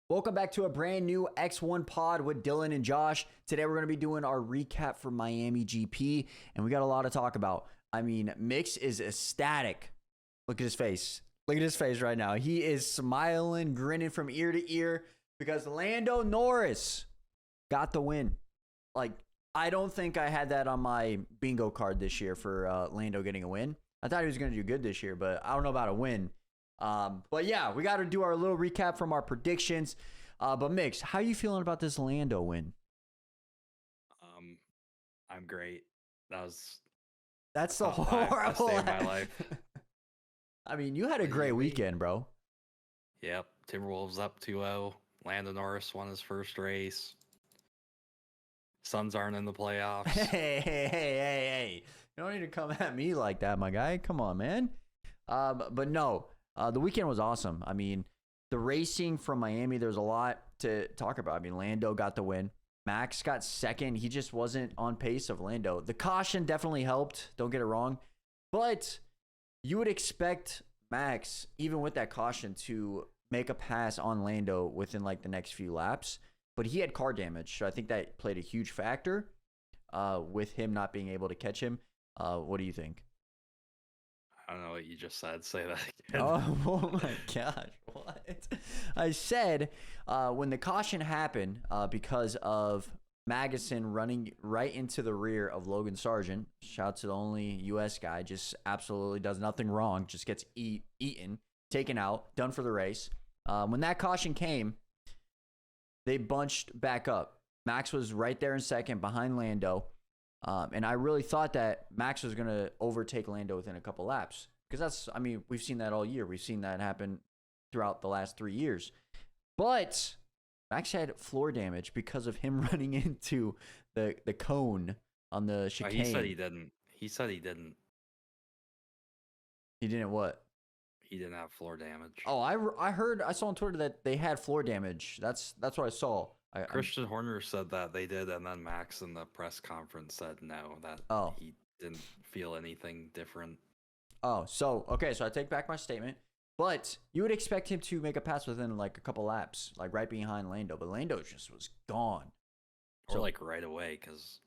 Welcome back to a brand new X1 pod with Dylan and Josh. Today we're going to be doing our recap for Miami GP, and we got a lot to talk about. I mean, Mix is ecstatic. Look at his face. Look at his face right now. He is smiling, grinning from ear to ear because Lando Norris got the win. Like, I don't think I had that on my bingo card this year for Lando getting a win. I thought he was going to do good this year, but I don't know about a win. But yeah, we got to do our little recap from our predictions. But Mix, how you feeling about this Lando win? I'm great. That's the horrible best day of my life. I mean, you had a great weekend, bro. Yep. Timberwolves up 2-0. Lando Norris won his first race. Suns aren't in the playoffs. Hey. You don't need to come at me like that, my guy. Come on, man. But no, the weekend was awesome. I mean, the racing from Miami, there's a lot to talk about. I mean, Lando got the win. Max got second. He just wasn't on pace of Lando. The caution definitely helped. Don't get it wrong. But you would expect Max, even with that caution, to make a pass on Lando within like the next few laps. But he had car damage. So I think that played a huge factor with him not being able to catch him. What do you think? I don't know what you just said. Say that again. Oh my gosh. What? I said when the caution happened because of Magnussen running right into the rear of Logan Sargent. Shout out to the only U.S. guy. Just absolutely does nothing wrong. Just gets eaten, taken out, done for the race. When that caution came, they bunched back up. Max was right there in second behind Lando. And I really thought that Max was going to overtake Lando within a couple laps. Because we've seen that all year. We've seen that happen throughout the last 3 years. But Max had floor damage because of him running into the cone on the chicane. He said he didn't. He said he didn't. He didn't what? He didn't have floor damage. Oh, I saw on Twitter that they had floor damage. That's what I saw. Christian Horner said that they did, and then Max in the press conference said no, that he didn't feel anything different. Oh, so I take back my statement. But you would expect him to make a pass within like a couple laps, like right behind Lando. But Lando just was gone. Or like right away, because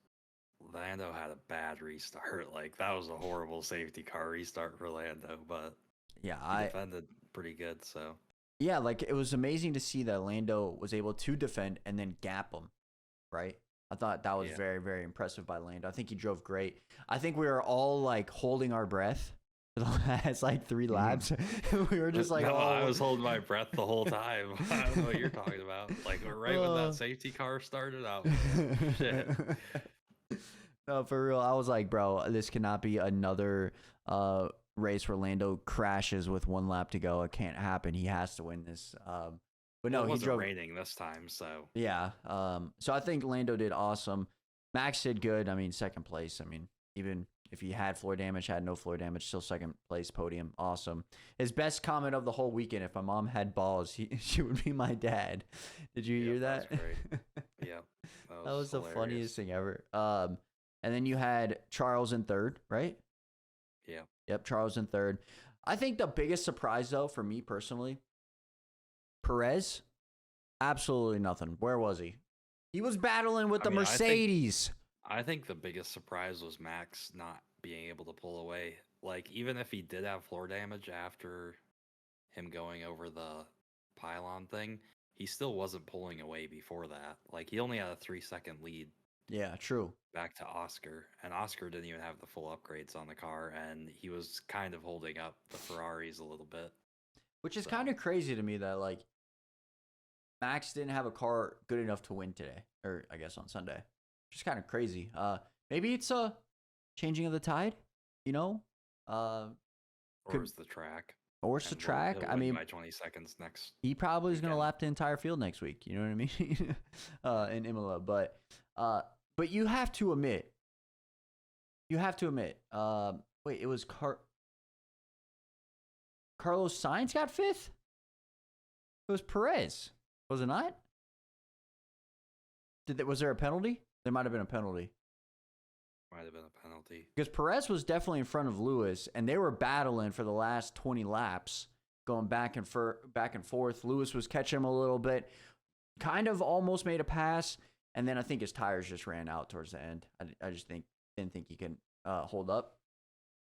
Lando had a bad restart. Like that was a horrible safety car restart for Lando, but yeah, he defended pretty good, so. Yeah, like it was amazing to see that Lando was able to defend and then gap him, right? I thought that was very, very impressive by Lando. I think he drove great. I think we were all like holding our breath for the last like 3 laps. We were just like, no, I was holding my breath the whole time. I don't know what you're talking about. Like right when that safety car started out. Shit. No, for real. I was like, bro, this cannot be another race where Lando crashes with 1 lap to go. It can't happen. He has to win this. But no, it wasn't he drove raining this time, so yeah. So I think Lando did awesome. Max did good. I mean, second place. I mean, even if he had floor damage, had no floor damage, still second place podium. Awesome. His best comment of the whole weekend: "If my mom had balls, she would be my dad." Did you hear that? That was great. Yeah, that was the funniest thing ever. And then you had Charles in third, right? Yeah. Yep, Charles in third. I think the biggest surprise, though, for me personally, Perez, absolutely nothing. Where was he? He was battling with the Mercedes. I think the biggest surprise was Max not being able to pull away. Like, even if he did have floor damage after him going over the pylon thing, he still wasn't pulling away before that. Like, he only had a 3-second lead. Yeah, true. Back to Oscar, and Oscar didn't even have the full upgrades on the car, and he was kind of holding up the Ferraris a little bit. Which is kind of crazy to me that, like, Max didn't have a car good enough to win today, or I guess on Sunday. Which is kind of crazy. Maybe it's a changing of the tide, you know? Or it's the track. Or it's the track. I mean, by 20 seconds next. He probably is going to lap the entire field next week. You know what I mean? In Imola, but you have to admit. Wait, it was Carlos Sainz got 5th? It was Perez, was it not? Was there a penalty? There might have been a penalty. Might have been a penalty. Because Perez was definitely in front of Lewis, and they were battling for the last 20 laps going back and forth. Lewis was catching him a little bit, kind of almost made a pass, and then I think his tires just ran out towards the end. I just didn't think he can hold up.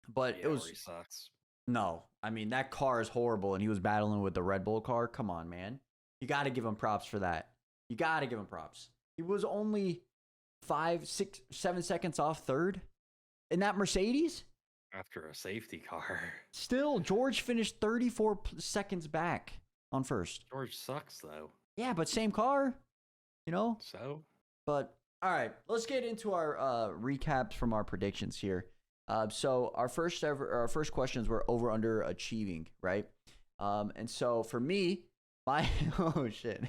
But Yeah, it was he sucks. no. I mean, that car is horrible, and he was battling with the Red Bull car. Come on, man. You got to give him props for that. You got to give him props. He was only 5, 6, 7 seconds off third in that Mercedes. After a safety car. Still, George finished 34 seconds back on first. George sucks, though. Yeah, but same car, you know? So? But, all right, let's get into our recaps from our predictions here. So our first questions were over under achieving, right? And so for me, my oh shit,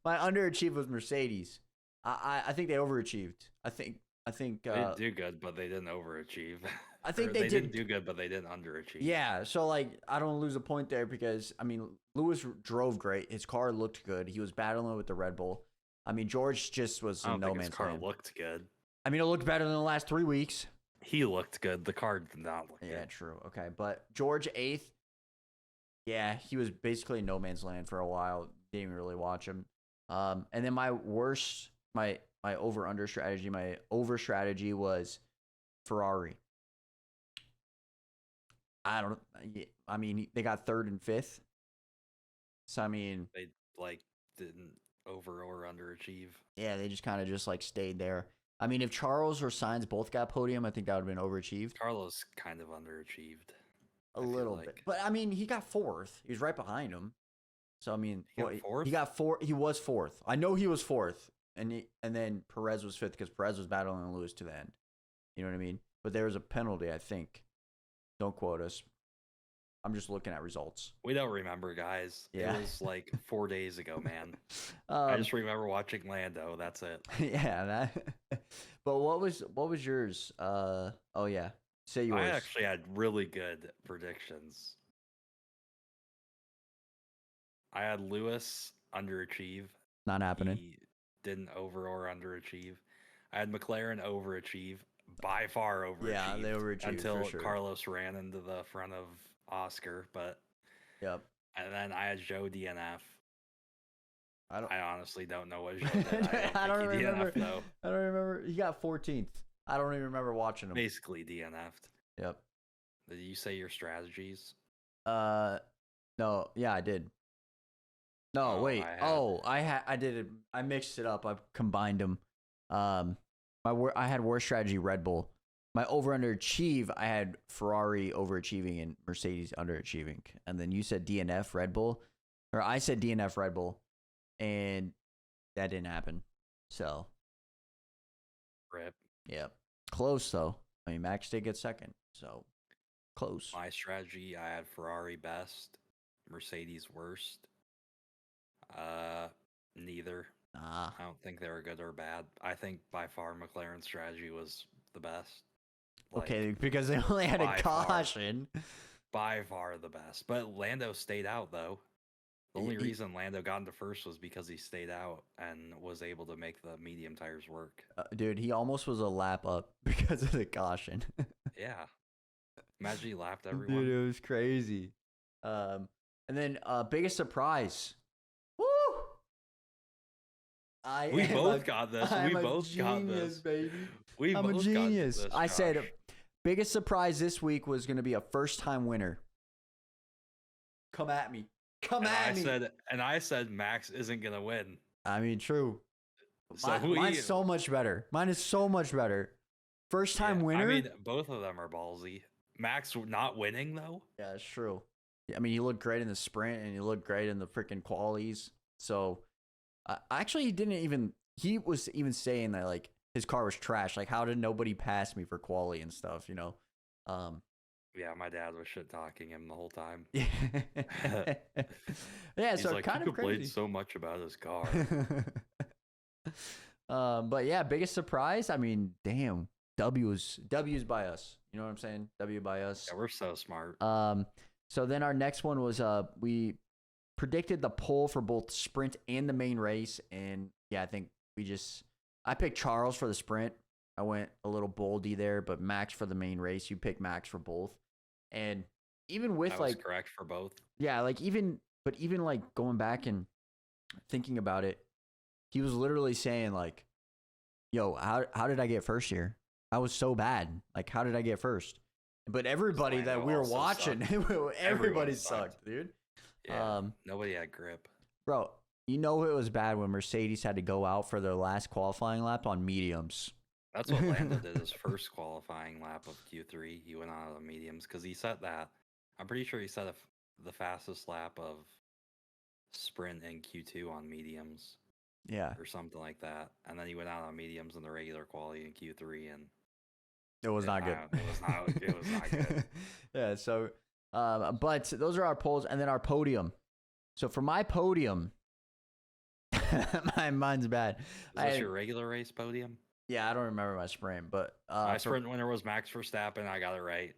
my underachieved was Mercedes. I think they overachieved. I think they didn't do good, but they didn't overachieve. I think they didn't do good, but they didn't underachieve. Yeah, so like I don't lose a point there because I mean Lewis drove great. His car looked good. He was battling with the Red Bull. I mean George just was in no man's land. His car looked good. I mean it looked better than the last 3 weeks. He looked good. The car did not look good. Yeah, true. Okay, but George 8th. Yeah, he was basically in no man's land for a while. Didn't even really watch him. And then my over strategy was Ferrari. I mean, they got 3rd and 5th. So I mean, they didn't over or underachieve. Yeah, they just kind of just stayed there. I mean, if Charles or Sainz both got podium, I think that would have been overachieved. Carlos kind of underachieved. A little bit. But I mean, he got 4th. He was right behind him. So I mean, he got 4th? He got 4. He was 4th. I know he was 4th. And then Perez was 5th because Perez was battling Lewis to the end. You know what I mean? But there was a penalty, I think. Don't quote us. I'm just looking at results. We don't remember, guys. Yeah. It was 4 days ago, man. I just remember watching Lando. That's it. Yeah. But what was yours? Oh yeah. Say yours. I actually had really good predictions. I had Lewis underachieve. Not happening. He didn't over or underachieve. I had McLaren overachieve. By far overachieved. Yeah, they overachieved until for sure. Carlos ran into the front of Oscar, but yep. And then I had Joe DNF. I honestly don't know what Joe did. I don't remember. DNF, though. I don't remember. He got 14th. I don't even remember watching him. Basically DNF'd. Yep. Did you say your strategies? No. Yeah, I did. No, wait. I did it. I mixed it up. I combined them. I had worst strategy Red Bull. My over underachieve, I had Ferrari overachieving and Mercedes underachieving. And then you said DNF Red Bull, or I said DNF Red Bull, and that didn't happen. So, rip. Yeah, close though. I mean, Max did get second, so close. My strategy, I had Ferrari best, Mercedes worst. Neither. I don't think they were good or bad. I think by far McLaren's strategy was the best. Okay, because they only had a caution. By far the best. But Lando stayed out, though. The only reason Lando got into first was because he stayed out and was able to make the medium tires work. Dude, he almost was a lap up because of the caution. Yeah. Imagine he lapped everyone. Dude, it was crazy. And then biggest surprise. Woo! We both got this. I'm a genius, baby. I'm a genius. I said biggest surprise this week was going to be a first-time winner. Come at me. I said Max isn't going to win. I mean, true. So mine's so much better. Mine is so much better. First-time winner? I mean, both of them are ballsy. Max not winning, though? Yeah, it's true. I mean, he looked great in the sprint, and he looked great in the freaking qualies. So, actually, he was even saying that, his car was trash. How did nobody pass me for quali and stuff, you know? Yeah, my dad was shit talking him the whole time. Yeah, He's so kind of crazy. Complained so much about his car. But yeah, biggest surprise. I mean, damn, W's by us. You know what I'm saying? W by us. Yeah, we're so smart. So then our next one was we predicted the pole for both sprint and the main race, and yeah, I think I picked Charles for the sprint. I went a little boldy there, but Max for the main race. You picked Max for both. And even with That was like, correct for both. yeah, like even like going back and thinking about it, he was literally saying like, "Yo, how did I get first here? I was so bad. Like, how did I get first?" But everybody that Lando we were also watching, sucked. everybody sucked, dude. Yeah, nobody had grip. Bro, you know it was bad when Mercedes had to go out for their last qualifying lap on mediums. That's what Lando did his first qualifying lap of Q3. He went out on mediums because he set that. I'm pretty sure he set the fastest lap of sprint in Q2 on mediums Yeah, or something like that. And then he went out on mediums in the regular quality in Q3, and it was not good. It was not. It was not good. Yeah. So, but those are our polls, and then our podium. So for my podium, mine's bad. Is this your regular race podium? Yeah, I don't remember my sprint, but my sprint winner was Max Verstappen. I got it right.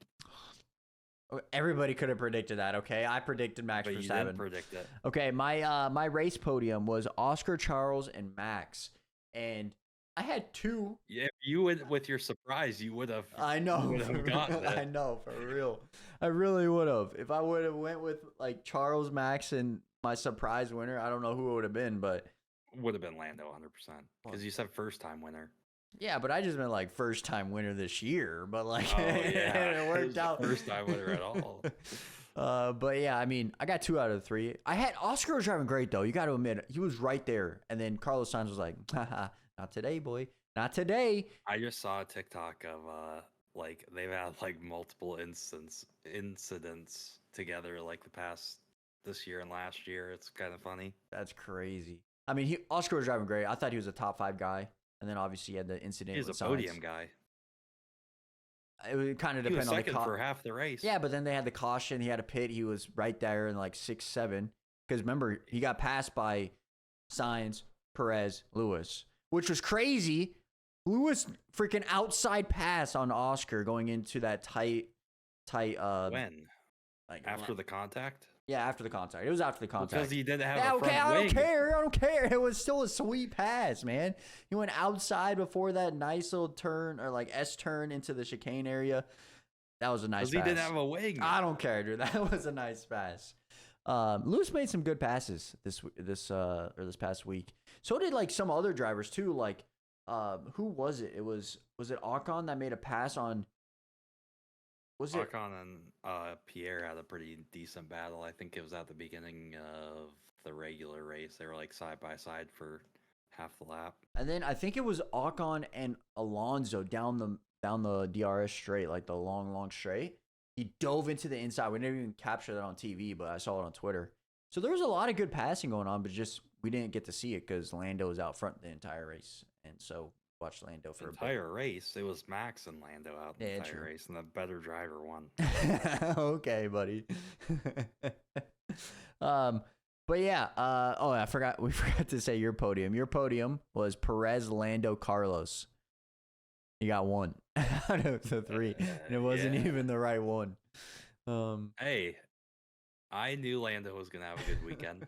Everybody could have predicted that. Okay, I predicted Max Verstappen. You didn't predict it. Okay, my race podium was Oscar, Charles, and Max, and I had two. Yeah, if you would with your surprise, you would have. I know. Would have gotten it. I know, for real. I really would have. If I would have went with like Charles, Max, and my surprise winner, I don't know who it would have been, but would have been Lando 100% because you said first time winner. Yeah, but I just meant like first time winner this year, but like it worked out. First time winner at all. But yeah, I mean, I got 2 out of 3. I had Oscar was driving great though. You got to admit, he was right there. And then Carlos Sainz was like, haha, not today, boy. Not today. I just saw a TikTok of like they've had like multiple incidents together like this year and last year. It's kind of funny. That's crazy. I mean, Oscar was driving great. I thought he was a top 5 guy. And then obviously he had the incident. He's with a podium guy. It would kind of depend on the second for half the race. Yeah, but then they had the caution. He had a pit. He was right there in like 6, 7. Because remember, he got passed by Sainz, Perez, Lewis, which was crazy. Lewis freaking outside pass on Oscar going into that tight. When? Like after the contact? Yeah, after the contact. It was after the contact. Because he didn't have a front wing. I don't care. It was still a sweet pass, man. He went outside before that nice little turn or like S turn into the chicane area. That was a nice pass. Because he didn't have a wing. I don't care, dude. That was a nice pass. Lewis made some good passes this past week. So did like some other drivers too. Like, who was it? Was it Ocon that made a pass on? Ocon and Pierre had a pretty decent battle. I think it was at the beginning of the regular race. They were like side by side for half the lap. And then I think it was Ocon and Alonso down the DRS straight, like the long straight. He dove into the inside. We didn't even capture that on TV, but I saw it on Twitter. So there was a lot of good passing going on, but just we didn't get to see it because Lando was out front the entire race, and so watched Lando for the entire race. It was Max and Lando out the entire race, and the better driver won. Okay, buddy. But yeah. We forgot to say your podium. Your podium was Perez, Lando, Carlos. You got 1 out of the 3, and it wasn't even the right one. Hey, I knew Lando was gonna have a good weekend.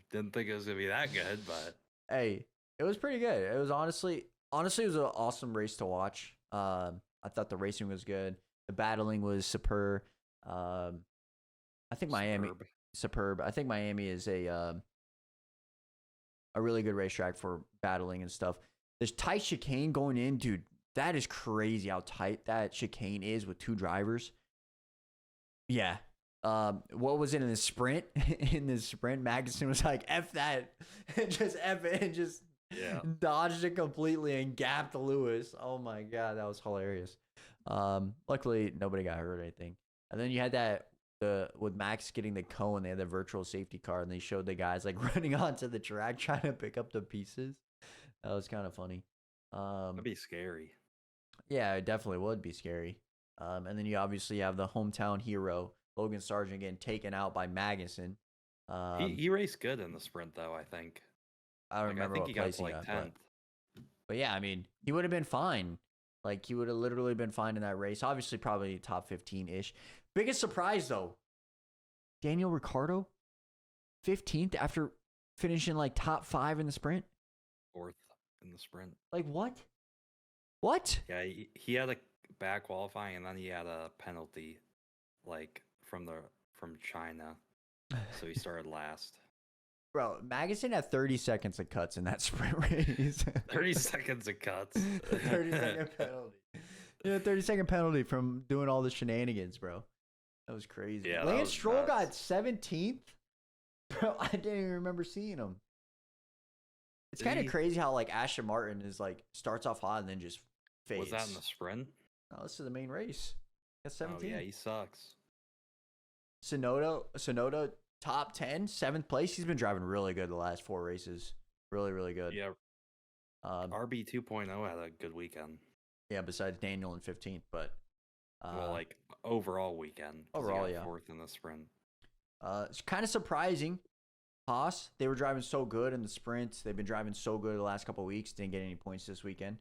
Didn't think it was gonna be that good, but hey, it was pretty good. It was honestly, it was an awesome race to watch. I thought the racing was good. The battling was superb. I think Miami superb. I think Miami is a really good racetrack for battling and stuff. There's tight chicane going in, dude. That is crazy how tight that chicane is with 2 drivers. Yeah. What was it in the sprint? In the sprint, Magnussen was like, F that. Just F it and just dodged it completely and gapped Lewis. Oh my God, that was hilarious. Luckily, nobody got hurt or anything. And then you had that with Max getting the cone, they had the virtual safety car, and they showed the guys like running onto the track trying to pick up the pieces. That was kind of funny. That'd be scary. Yeah, it definitely would be scary. And then you obviously have the hometown hero, Logan Sargent, getting taken out by Magnussen. He raced good in the sprint, though, I think. I don't remember what place he got. But yeah, I mean, he would have been fine. Like, he would have literally been fine in that race. Obviously, probably top 15-ish. Biggest surprise, though, Daniel Ricciardo, 15th after finishing, like, top 5 in the sprint. 4th in the sprint. Like, what? What? Yeah, he had a bad qualifying, and then he had a penalty, like, from China, so he started last. Bro, Magnussen had 30 seconds of cuts in that sprint race. 30 seconds of cuts. 30-second penalty. Yeah, 30-second penalty from doing all the shenanigans, bro. That was crazy. Yeah, Lance Stroll got 17th. Bro, I didn't even remember seeing him. It's kind of crazy how like Aston Martin is like starts off hot and then just fades. Was that in the sprint? No, this is the main race. Got 17. Oh yeah, he sucks. Sonoda top 10, 7th place. He's been driving really good the last 4 races. Really, really good. Yeah. RB 2.0 had a good weekend. Yeah, besides Daniel in 15th, but well, like overall weekend. Overall, he got yeah. 4th in the sprint. It's kind of surprising. Haas, they were driving so good in the sprints. They've been driving so good the last couple of weeks. Didn't get any points this weekend.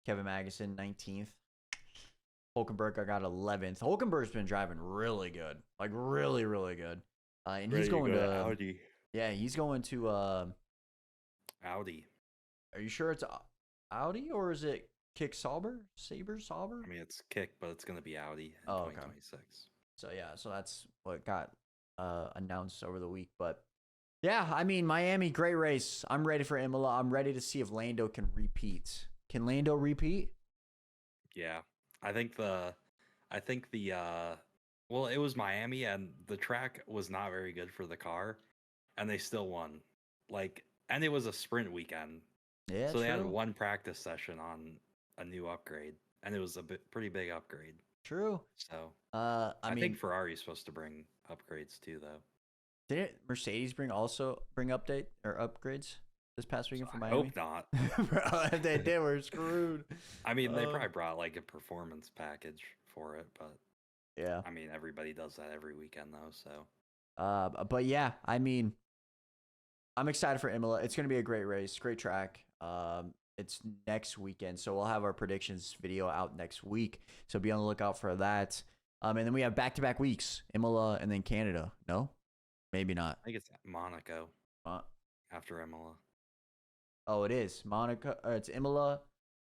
Kevin Magnussen, 19th. Hulkenberg, I got 11th. Hulkenberg's been driving really good. Like, really, really good. And he's going to Audi. Yeah, he's going to Audi. Are you sure it's Audi or is it Sauber? I mean, it's Kick, but it's going to be Audi in 2026. So, yeah, so that's what got announced over the week. But, yeah, I mean, Miami, great race. I'm ready for Imola. I'm ready to see if Lando can repeat. Can Lando repeat? Yeah. I think the well, it was Miami and the track was not very good for the car and they still won. Like, and it was a sprint weekend. Yeah. So they had one practice session on a new upgrade and it was a pretty big upgrade. True. So, I mean, think Ferrari's supposed to bring upgrades too though. Didn't Mercedes bring update or upgrades this past weekend for Miami? I hope not. Bro, if they did, we're screwed. I mean, they probably brought like a performance package for it, but yeah. I mean, everybody does that every weekend though, so. But yeah, I mean, I'm excited for Imola. It's going to be a great race, great track. It's next weekend, so we'll have our predictions video out next week. So be on the lookout for that. And then we have back-to-back weeks, Imola and then Canada. No? Maybe not. I think it's Monaco after Imola. Oh, it is. Monaco. It's Imola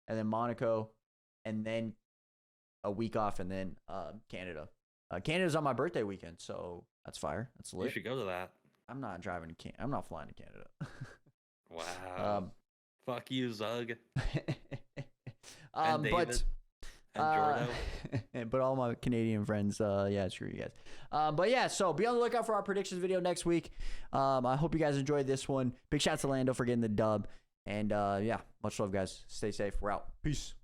and then Monaco and then a week off and then Canada. Canada's on my birthday weekend, so that's fire. That's lit. You should go to that. I'm not driving to I'm not flying to Canada. Wow. Fuck you, Zug. And David. But and but all my Canadian friends, yeah, screw you guys. But yeah, so be on the lookout for our predictions video next week. I hope you guys enjoyed this one. Big shout out to Lando for getting the dub. And yeah, much love, guys. Stay safe. We're out. Peace.